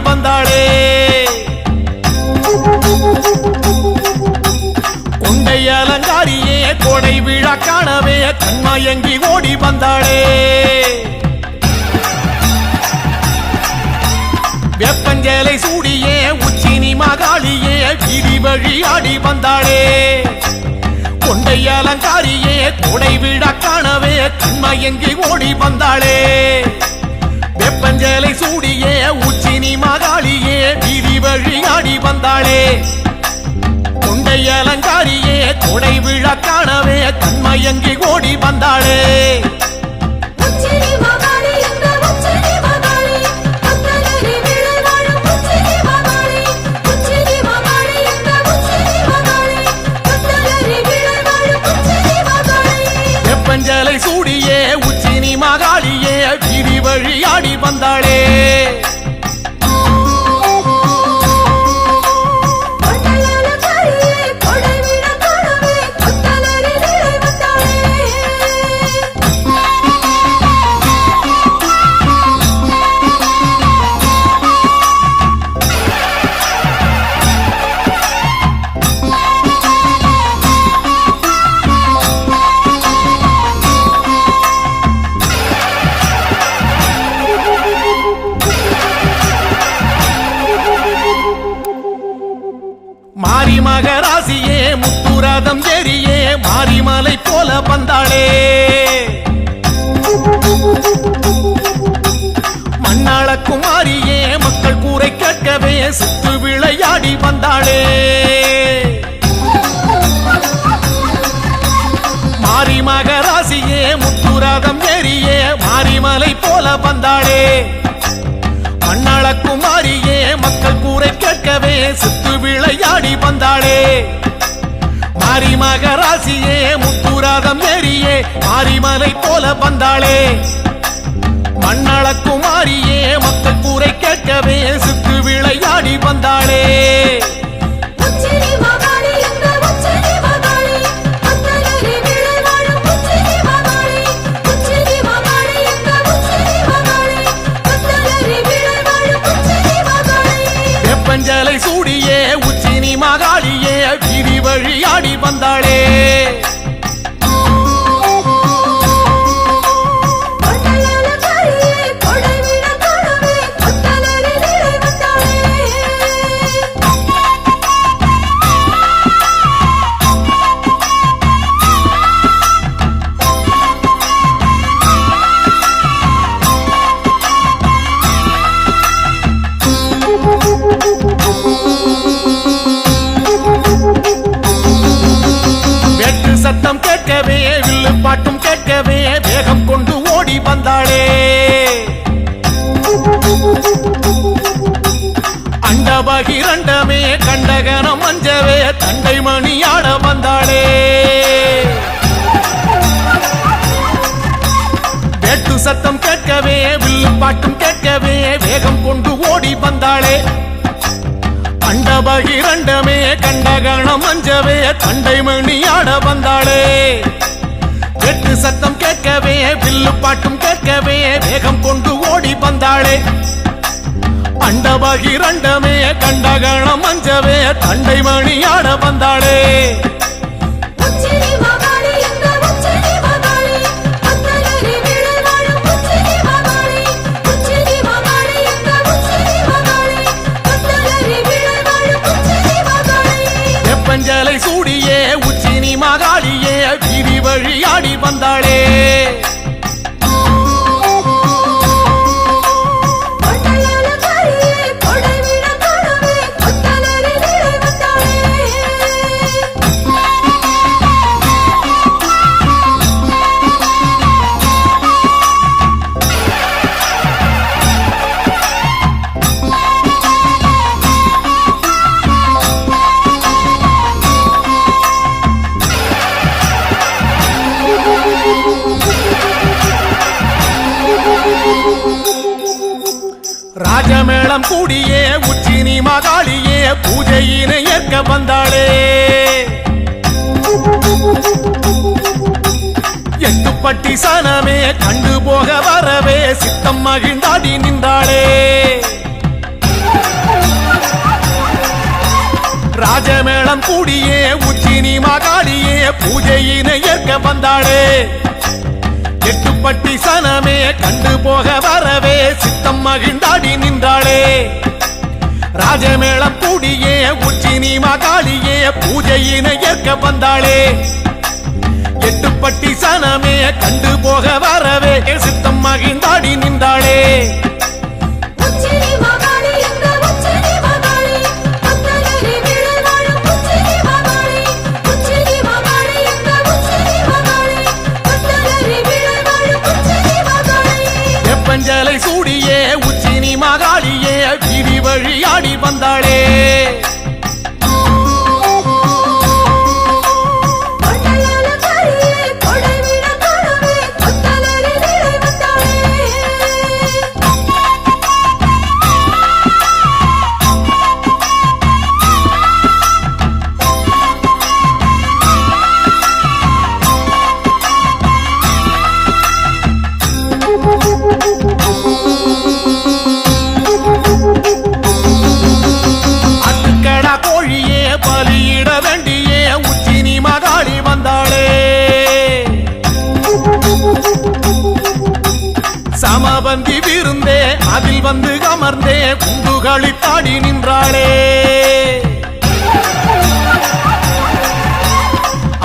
வந்தாளே. கொண்டை அலங்காரியே கோடை விழா காணவே கண்மயங்கி ஓடி வந்தாளே. வெப்பஞ்சேலை சூடியே உச்சினி மகாளியே வீதி வழி ஆடி வந்தாளே. கொண்டை அலங்காரியே கோடை விழா காணவே கண்மயங்கி ஓடி வந்தாளே. வெப்பஞ்சேலை சூடியே உச்சினி மகாளியே வீதி வழி ஆடி வந்தாளே. கொண்டை அலங்காரியே கோடை விழா காணவே கண்மயங்கி ஓடி வந்தாளே. வெப்பஞ்சேலை சூடியே உச்சினி மகாளியே வீதி வழி ஆடி வந்தாளே. மாரி மகராசியே முத்துரதம் ஏறியே மாரிமலை போல வந்தாளே. மண்ணாள குமாரியே மக்கள் கூரை கேட்கவே சுத்து விளையாடி வந்தாளே. மாரி மகராசியே முத்துரதம் ஏறியே மாரிமலை போல வந்தாளே. மண்ணாள குமாரியே மக்கள் கூரை கேட்கவே சுத்து விளையாடி வந்தாளே. மாரி மகராசியே முத்துரதம் ஏறியே மாரிமலை போல வந்தாளே. மண்ணாள குமாரியே மக்கள் கூரை கேட்கவே சுத்து விளையாடி வந்தாளே. வெப்பஞ்சேலை சூடியே உச்சினி மகாளியே வீதி வழி ஆடி வந்தாளே. சத்தம் கேட்கவே வில்லு பாட்டும் கேட்கவே வேகம் கொண்டு ஓடி வந்தாளே. அண்டபகிரண்டமே கண்டகனம் மஞ்சவே தண்டை மணியாட வந்தாளே. வேட்டு சத்தம் கேட்கவே வில்லு பாட்டும் கேட்கவே வேகம் கொண்டு ஓடி வந்தாளே. அண்டபகிரண்டமே கண்டகணம் மஞ்சவே தண்டை மணியாட வந்தாளே. வெட்டு சத்தம் கேட்கவே வில்லு பாட்டும் கேட்கவே வேகம் கொண்டு ஓடி வந்தாளே. அண்டபகிரண்டமே கண்டகணம் மஞ்சவே தண்டை மணியாட வந்தாளே. வெப்பஞ்சேலை சூடியே உச்சினி மகாளியே வீதி வழி ஆடி வந்தாளே. ராஜமேளம் கூடியே உச்சினி மகாளியே பூஜையினை ஏற்க வந்தாளே. எட்டுப்பட்டி சனமே கண்டு போக வரவே சித்தம் மகிழ்ந்தாடி நின்றாளே. ராஜமேளம் கூடியே உச்சினி மகாளியே பூஜையினை ஏற்க வந்தாளே எட்டுப்பட்டி சனமே கண்டு போக வரவே சித்தம் மகிழ்ந்தாடி நின்றாளே ராஜமேளம் கூடியே உச்சினி மகாளியே பூஜையினை ஏற்க வந்தாளே எட்டுப்பட்டி சனமே கண்டு போக வரவே சித்தம் மகிழ்ந்தாடி நின்றாளே பஞ்சலை சூடியே உச்சினி மகாளியே வீதி வழியாடி வந்தாளே சமபந்தி விருந்தே அதில் வந்து அமர்ந்தே குண்டுகளி தாடி நின்றாளே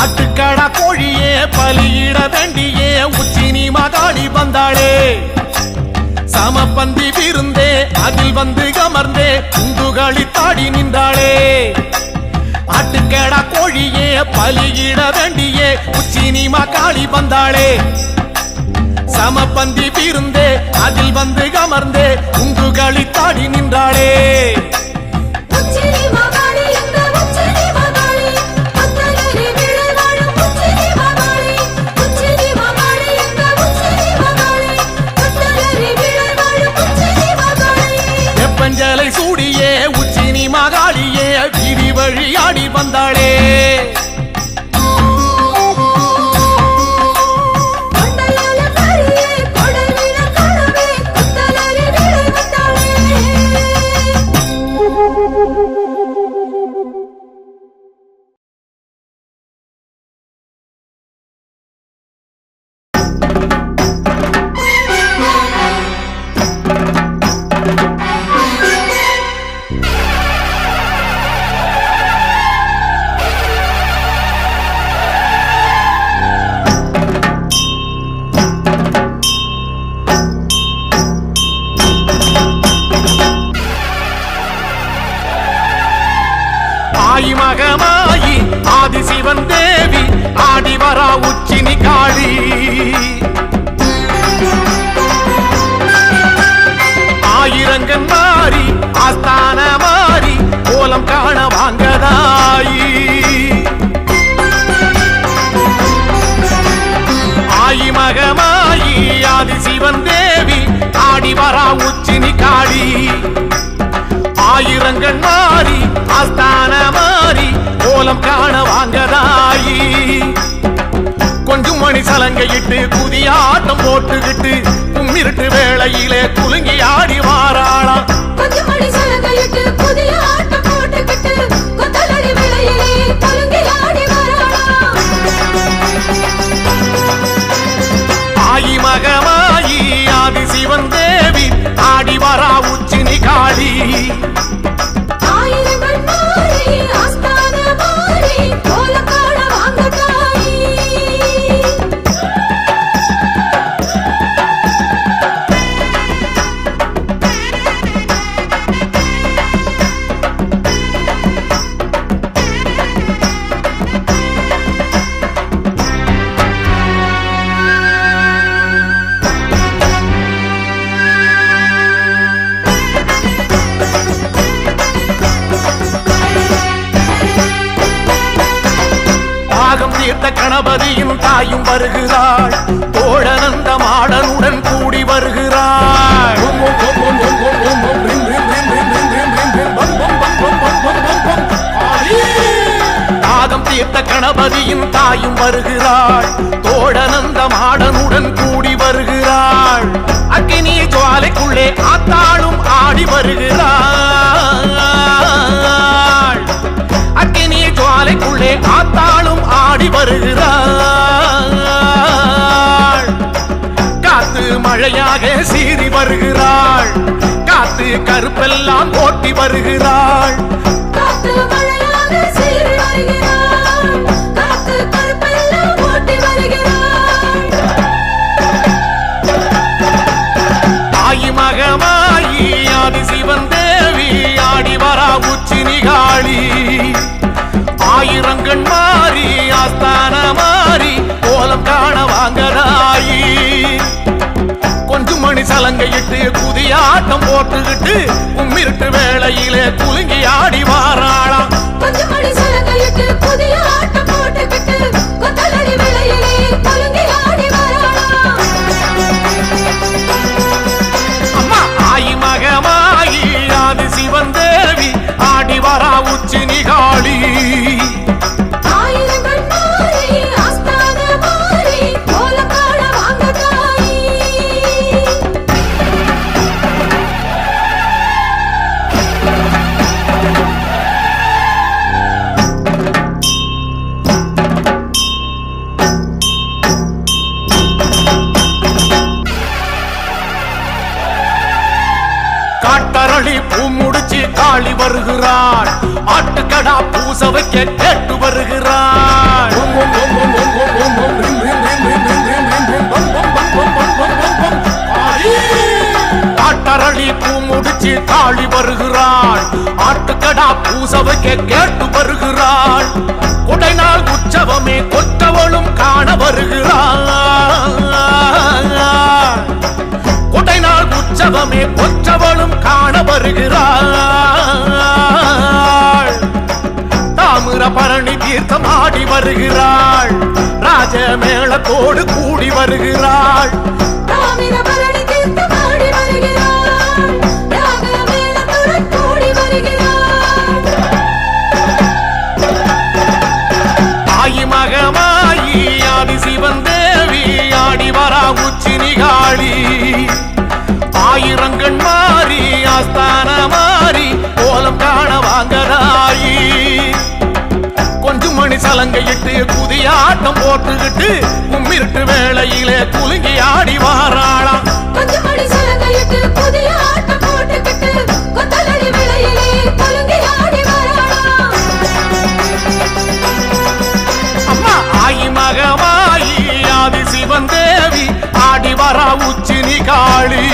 ஆட்டுக்கடா கோழியே பலியிட வேண்டியே உச்சினி மகாளி வந்தாளே சமபந்தி விருந்தே அதில் வந்து அமர்ந்தே குண்டுகளி தாடி நின்றாளே ஆட்டுக்கடா கோழியே பலியிட வேண்டியே உச்சினி மகாளி வந்தாளே சமபந்தி விருந்தே அதில் வந்து அமர்ந்தே குண்டுகளி தாடி நின்றாளே வெப்பஞ்சலை சூடியே உச்சினி மகாளியே வீதி வழியாடி வந்தாளே மகமாயி ஆதிசிவன் தேவி ஆடி வரா உச்சினி காளி ஆயிரங்கன் மாறி ஆஸ்தான மாறி கோலம் காண வாங்கதாயி ஆயி மகமாயி ஆதிசிவன் தேவி ஆடி வரா உச்சினி காளி ஆயிரங்கன் மாறி ஆஸ்தான மாறி கோலம் காண வாங்கதாயி கொஞ்சம் மணி சலங்கையிட்டு புதிய ஆட்டம் போட்டுக்கிட்டு கும்மிருட்டு வேளையிலே குலுங்கி ஆடி வாராளா ஆயி மகமாயி ஆதிசிவன் தேவி ஆடி வரா உச்சினி காளி கணபதியின் தாயும் வருகிறாள் தோழனந்த மாடனுடன் கூடி வருகிறாள் தாகம் தீர்த்த கணபதியின் தாயும் வருகிறாள் தோழனந்த மாடனுடன் கூடி வருகிறாள் அக்கினி ஜுவாலைக்குள்ளே ஆத்தாளும் ஆடி வருகிறாள் அக்கினி கருப்பெல்லாம் ஓட்டி வருகிறாள். காத்து மழையாக சீறி வருகிறாள். காத்து கருப்பெல்லாம் ஓட்டி வருகிறாள். தாயி மகமாயி ஆதி சிவன் தேவி ஆடி வரா உச்சி நிகாளி. ஆயிரங்கண் மாறி ஆஸ்தான மாறி கோலம் காண வாங்கதாயி. கொஞ்சம் மணி சலங்கையிட்டு குதியாட்டம் போட்டுக்கிட்டு உம்மிருட்டு வேளையிலே குலுங்கி ஆடி வாராளாம். கொஞ்சம் மணி சலங்கையிட்டு புதிய ஆட்டம் போட்டுக்கிட்டு கொத்தலடி வேளையிலே குலுங்கி ஆடி வாராளாம். அம்மா ஆயி மகமாயி ஆதி சிவன் தேவி ஆடி வரா உச்சி நிகாளி. ஆயிரங்கள் மாறி ஆஸ்தான மாறி கோலம் காண வாங்க தாயி. காட்டரளி பூ முடிச்சு காளி வருகிறாள். ஆட்டுக்கடா பூச வைக்க கேட்டு வருகிறாள். காட்டரளி பூ முடிச்சு காளி வருகிறாள். ஆட்டுக்கடா பூச வைக்க கேட்டு வருகிறாள். கொடைநாள் உற்சவமே கொற்றவளும் காண வருகிறாள். கொடைநாள் உற்சவமே கொற்றவளும் காண வருகிறாள். தாமிர பரணி தீர்த்தம் ஆடி வருகிறாள். ராஜ மேளத்தோடு கூடி வருகிறாள். தாமிரபரணி தீர்த்தம் ஆடி வருகிறாள். ராக மேளத்துடன் கூடி வருகிறாள். தாயி மகமாயி ஆதி சிவன் தேவி ஆடி வரா உச்சி நிகாளி. ஆயிரங்கண் மாறி ஆஸ்தான மாறி கோலம் காண வாங்கதாயி. கொஞ்சம் மணி சலங்கையிட்டு குதியாட்டம் போட்டுக்கிட்டு உம்மிருட்டு வேளையிலே குலுங்கி ஆடி வாராளாம். கொஞ்சம் மணி சலங்கையிட்டு புதிய ஆட்டம் போட்டுக்கிட்டு கொத்தலடி வேளையிலே குலுங்கி ஆடி வாராளாம். அம்மா ஆயி மகமாயி ஆதி சிவன் தேவி ஆடி வரா உச்சி நிகாளி.